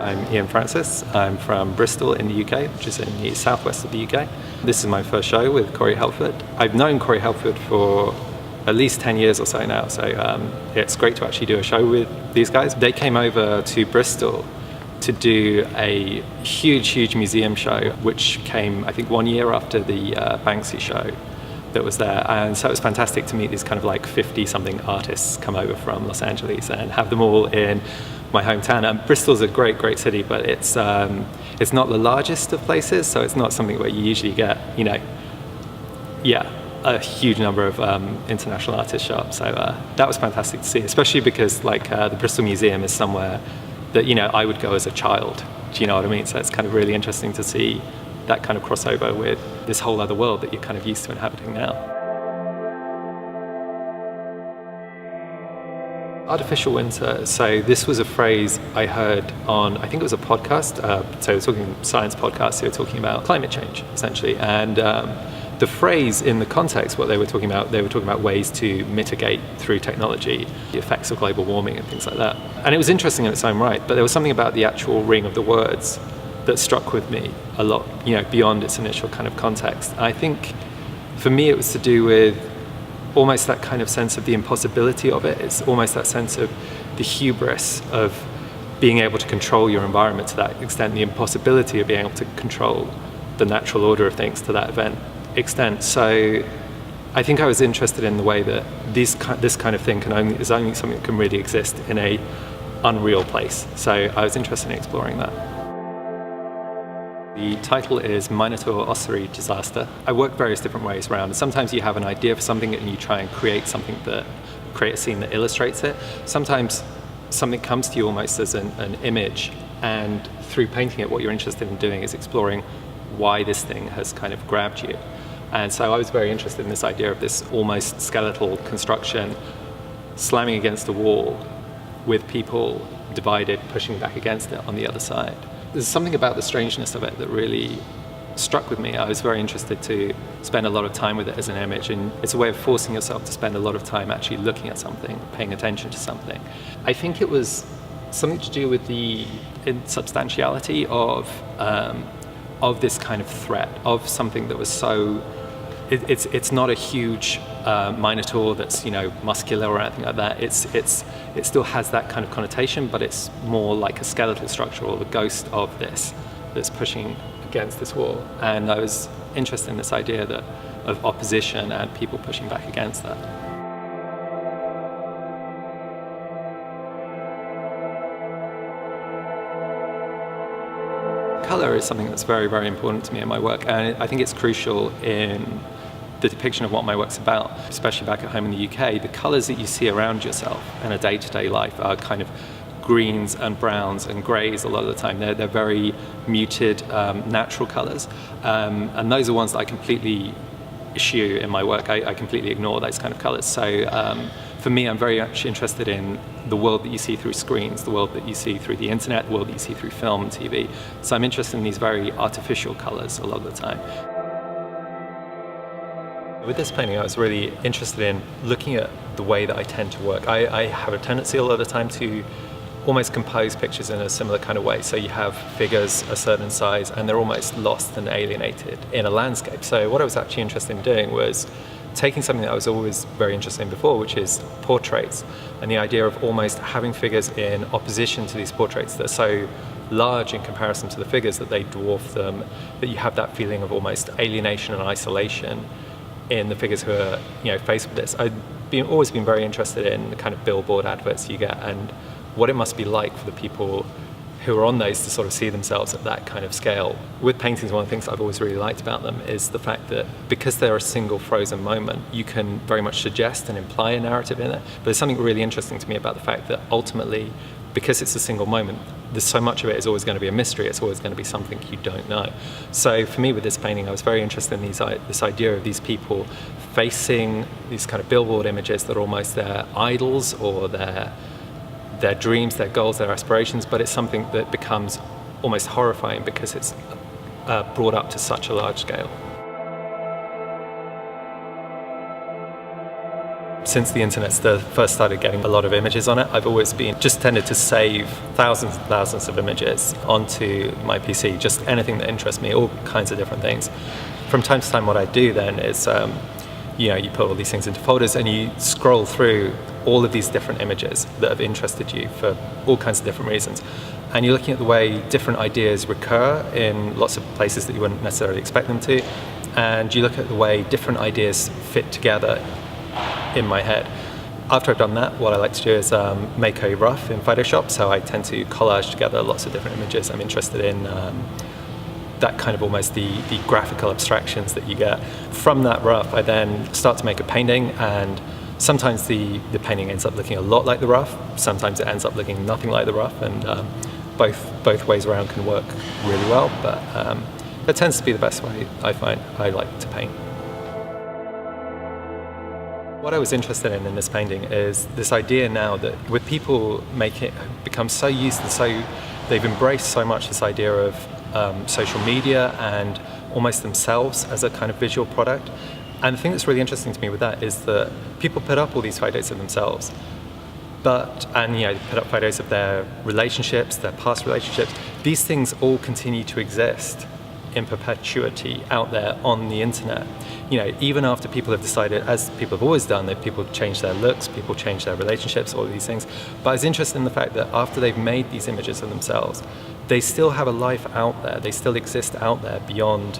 I'm Ian Francis. I'm from Bristol in the UK, which is in the southwest of the UK. This is my first show with Corey Helford. I've known Corey Helford for at least 10 years or so now, so it's great to actually do a show with these guys. They came over to Bristol to do a huge museum show, which came, I think, 1 year after the Banksy show that was there. And so it was fantastic to meet these kind of like 50-something artists come over from Los Angeles and have them all in my hometown. And Bristol's a great city, but it's not the largest of places, so it's not something where you usually get, a huge number of international artists show up. So that was fantastic to see, especially because the Bristol Museum is somewhere that I would go as a child. Do you know what I mean? So it's kind of really interesting to see that kind of crossover with this whole other world that you're kind of used to inhabiting now. Artificial winter. So this was a phrase I heard on, I think it was a podcast. So we're talking science podcasts. They were talking about climate change, essentially. And the phrase in the context, what they were talking about ways to mitigate through technology the effects of global warming and things like that. And it was interesting in its own right, but there was something about the actual ring of the words that struck with me a lot, beyond its initial kind of context. And I think for me it was to do with almost that kind of sense of the impossibility of it. It's almost that sense of the hubris of being able to control your environment to that extent, the impossibility of being able to control the natural order of things to that extent. So I think I was interested in the way that this kind of thing is only something that can really exist in a unreal place. So I was interested in exploring that. The title is Minotaur Ossuary Disaster. I work various different ways around. Sometimes you have an idea for something and you try and create a scene that illustrates it. Sometimes something comes to you almost as an image, and through painting it, what you're interested in doing is exploring why this thing has kind of grabbed you. And so I was very interested in this idea of this almost skeletal construction slamming against a wall with people divided, pushing back against it on the other side. There's something about the strangeness of it that really struck with me. I was very interested to spend a lot of time with it as an image, and it's a way of forcing yourself to spend a lot of time actually looking at something, paying attention to something. I think it was something to do with the insubstantiality of this kind of threat, of something that was so... It's not a huge minotaur that's muscular or anything like that. It still has that kind of connotation, but it's more like a skeletal structure or the ghost of this that's pushing against this wall. And I was interested in this idea of opposition and people pushing back against that. Colour is something that's very important to me in my work, and I think it's crucial in the depiction of what my work's about, especially back at home in the UK. The colours that you see around yourself in a day-to-day life are kind of greens and browns and greys a lot of the time. They're very muted, natural colours, and those are ones that I completely eschew in my work. I completely ignore those kind of colours. So for me, I'm very much interested in the world that you see through screens, the world that you see through the internet, the world that you see through film and TV. So I'm interested in these very artificial colours a lot of the time. With this painting, I was really interested in looking at the way that I tend to work. I have a tendency a lot of the time to almost compose pictures in a similar kind of way. So you have figures a certain size and they're almost lost and alienated in a landscape. So what I was actually interested in doing was taking something that I was always very interested in before, which is portraits, and the idea of almost having figures in opposition to these portraits that are so large in comparison to the figures that they dwarf them, that you have that feeling of almost alienation and isolation in the figures who are faced with this. I've always been very interested in the kind of billboard adverts you get and what it must be like for the people who are on those to sort of see themselves at that kind of scale. With paintings, one of the things I've always really liked about them is the fact that because they're a single frozen moment, you can very much suggest and imply a narrative in it. But there's something really interesting to me about the fact that ultimately, because it's a single moment, there's so much of it is always going to be a mystery. It's always going to be something you don't know. So for me with this painting, I was very interested in this idea of these people facing these kind of billboard images that are almost their idols or their dreams, their goals, their aspirations, but it's something that becomes almost horrifying because it's brought up to such a large scale. since the internet first started getting a lot of images on it, I've always just tended to save thousands and thousands of images onto my PC, just anything that interests me, all kinds of different things. From time to time, what I do then is, you put all these things into folders and you scroll through all of these different images that have interested you for all kinds of different reasons. And you're looking at the way different ideas recur in lots of places that you wouldn't necessarily expect them to. And you look at the way different ideas fit together in my head. After I've done that, what I like to do is make a rough in Photoshop. So I tend to collage together lots of different images. I'm interested in that kind of almost the graphical abstractions that you get. From that rough, I then start to make a painting, and sometimes the painting ends up looking a lot like the rough. Sometimes it ends up looking nothing like the rough, and both ways around can work really well, but that tends to be the best way I find I like to paint. What I was interested in this painting is this idea now that with people become so used and they've embraced so much this idea of social media and almost themselves as a kind of visual product. And the thing that's really interesting to me with that is that people put up all these photos of themselves, and put up photos of their relationships, their past relationships. These things all continue to exist in perpetuity out there on the internet. Even after people have decided, as people have always done, that people change their looks, people change their relationships, all of these things. But I was interested in the fact that after they've made these images of themselves, they still have a life out there. They still exist out there beyond,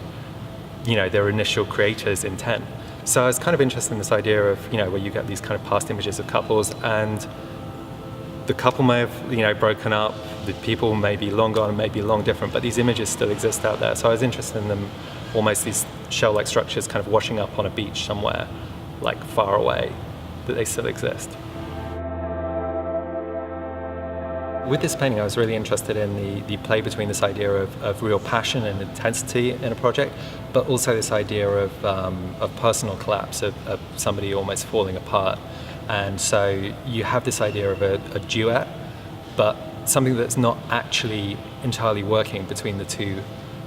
their initial creator's intent. So I was kind of interested in this idea of, where you get these kind of past images of couples, and the couple may have, broken up, the people may be long gone, may be long different, but these images still exist out there. So I was interested in them, almost these shell-like structures kind of washing up on a beach somewhere, like far away, that they still exist. With this painting, I was really interested in the play between this idea of real passion and intensity in a project, but also this idea of personal collapse, of somebody almost falling apart. And so you have this idea of a duet, but something that's not actually entirely working between the two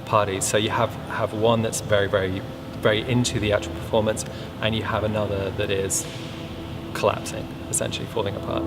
parties. So you have one that's very, very, very into the actual performance, and you have another that is collapsing, essentially falling apart.